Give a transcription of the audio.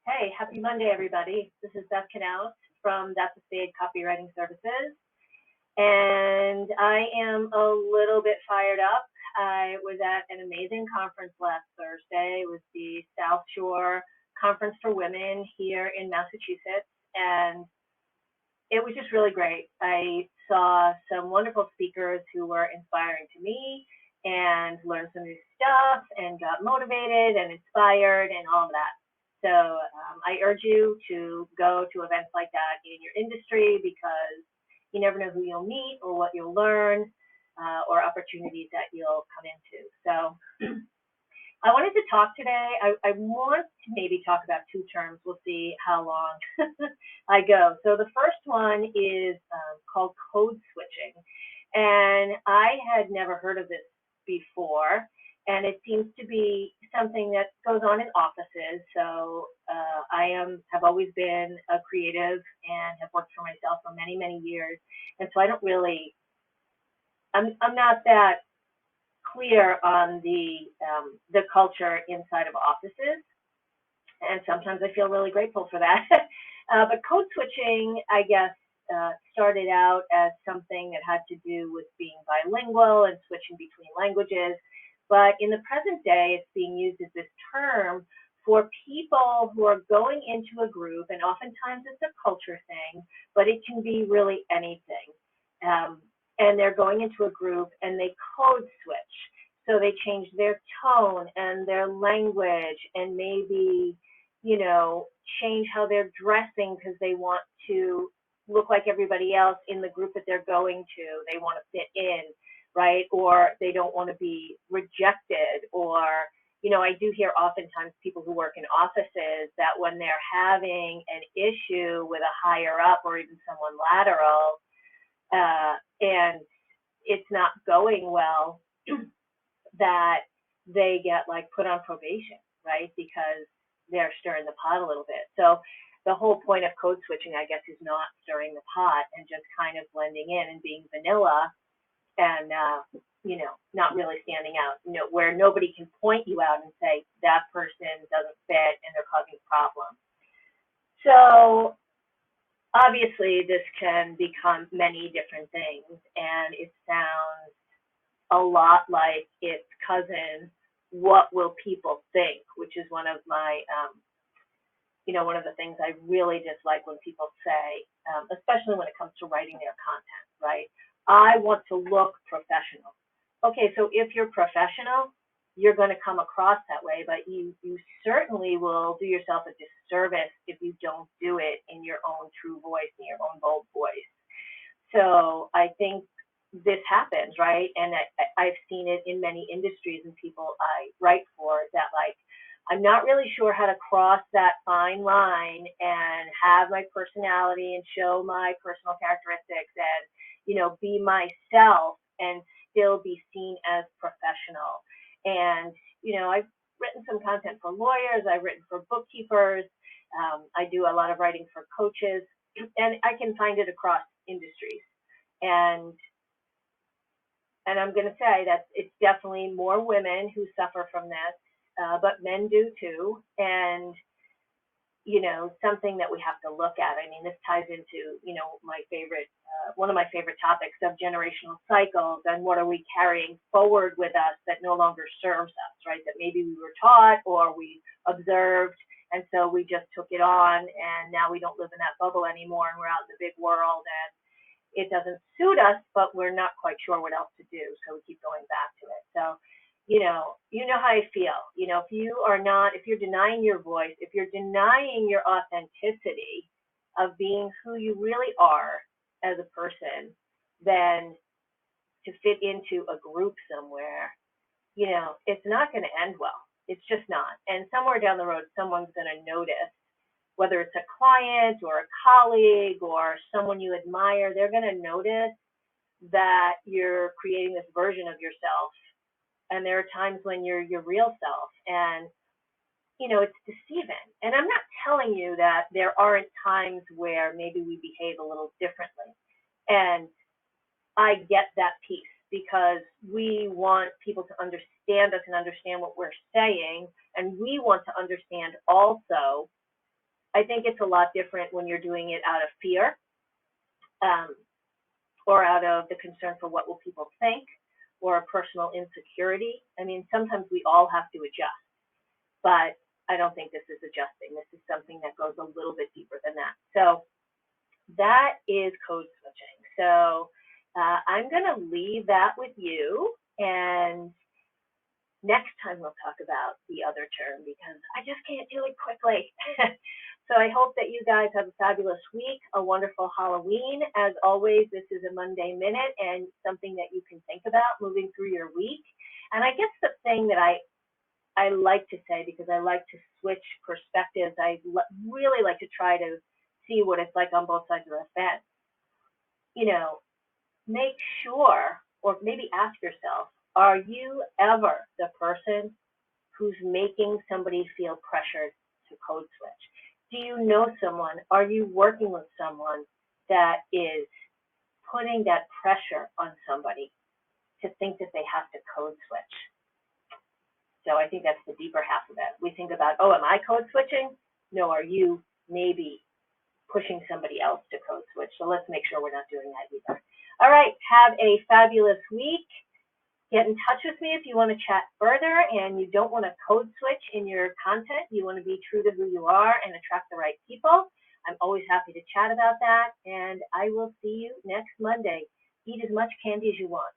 Hey, happy Monday, everybody. This is Beth Canals from That's a Spade Copywriting Services. And I am a little bit fired up. I was at an amazing conference last Thursday. It was the South Shore Conference for Women here in Massachusetts. And it was just really great. I saw some wonderful speakers who were inspiring to me and learned some new stuff and got motivated and inspired and all of that. So I urge you to go to events like that in your industry because you never know who you'll meet or what you'll learn or opportunities that you'll come into. So I wanted to talk today. I want to maybe talk about two terms. We'll see how long I go. So the first one is called code switching. And I had never heard of this before. And it seems to be something that goes on in offices. So have always been a creative and have worked for myself for many, many years. And so I don't really, I'm not that clear on the culture inside of offices, and sometimes I feel really grateful for that. But code switching, I guess, started out as something that had to do with being bilingual and switching between languages. But in the present day, it's being used as this term for people who are going into a group, and oftentimes it's a culture thing, but it can be really anything. And they're going into a group and they code switch. So they change their tone and their language and maybe, change how they're dressing because they want to look like everybody else in the group that they're going to. They want to fit in, right? Or they don't want to be rejected. Or, I do hear oftentimes people who work in offices that when they're having an issue with a higher up or even someone lateral, and it's not going well, that they get like put on probation, right? Because they're stirring the pot a little bit. So the whole point of code switching, I guess, is not stirring the pot and just kind of blending in and being vanilla and, not really standing out, where nobody can point you out and say that person doesn't fit and they're causing problems. So obviously this can become many different things, and it sounds a lot like its cousin, what will people think, which is one of my, one of the things I really dislike when people say, especially when it comes to writing their content, right? I want to look professional. Okay, so if you're professional, you're going to come across that way, but you certainly will do yourself a disservice if you don't do it in your own true voice, in your own bold voice. So I think this happens, right? And I've seen it in many industries and people I write for that, like, I'm not really sure how to cross that fine line and have my personality and show my personal characteristics and, be myself and still be seen as professional. And, I've written some content for lawyers, I've written for bookkeepers, I do a lot of writing for coaches, and I can find it across industries. And I'm going to say that it's definitely more women who suffer from this, but men do too. And, something that we have to look at. I mean, this ties into, my favorite, one of my favorite topics of generational cycles and what are we carrying forward with us that no longer serves us, right? That maybe we were taught or we observed, and so we just took it on, and now we don't live in that bubble anymore, and we're out in the big world, and it doesn't suit us, but we're not quite sure what else to do, so we keep going back to it. So, how I feel. If you're denying your voice, if you're denying your authenticity of being who you really are as a person, then to fit into a group somewhere, it's not going to end well. It's just not. And somewhere down the road, someone's going to notice, whether it's a client or a colleague or someone you admire, they're going to notice that you're creating this version of yourself. And there are times when you're your real self, and it's deceiving. And I'm not telling you that there aren't times where maybe we behave a little differently. And I get that piece because we want people to understand us and understand what we're saying. And we want to understand also I think it's a lot different when you're doing it out of fear, um, or out of the concern for what will people think, or a personal insecurity. I mean, sometimes we all have to adjust, but I don't think this is adjusting. This is something that goes a little bit deeper than that. So that is code switching. So I'm going to leave that with you, and next time we'll talk about the other term because I just can't do it quickly. So I hope that you guys have a fabulous week, a wonderful Halloween. As always, this is a Monday Minute and something that you can think about moving through your week. And I guess the thing that I like to say, because I like to switch perspectives, really like to try to see what it's like on both sides of the fence. You know, make sure, or maybe ask yourself, are you ever the person who's making somebody feel pressured to code switch? Do you know someone? Are you working with someone that is putting that pressure on somebody to think that they have to code switch? So I think that's the deeper half of that. We think about, oh, am I code switching? No, are you maybe pushing somebody else to code switch? So let's make sure we're not doing that either. All right, have a fabulous week. Get in touch with me if you want to chat further and you don't want to code switch in your content. You want to be true to who you are and attract the right people. I'm always happy to chat about that, and I will see you next Monday. Eat as much candy as you want.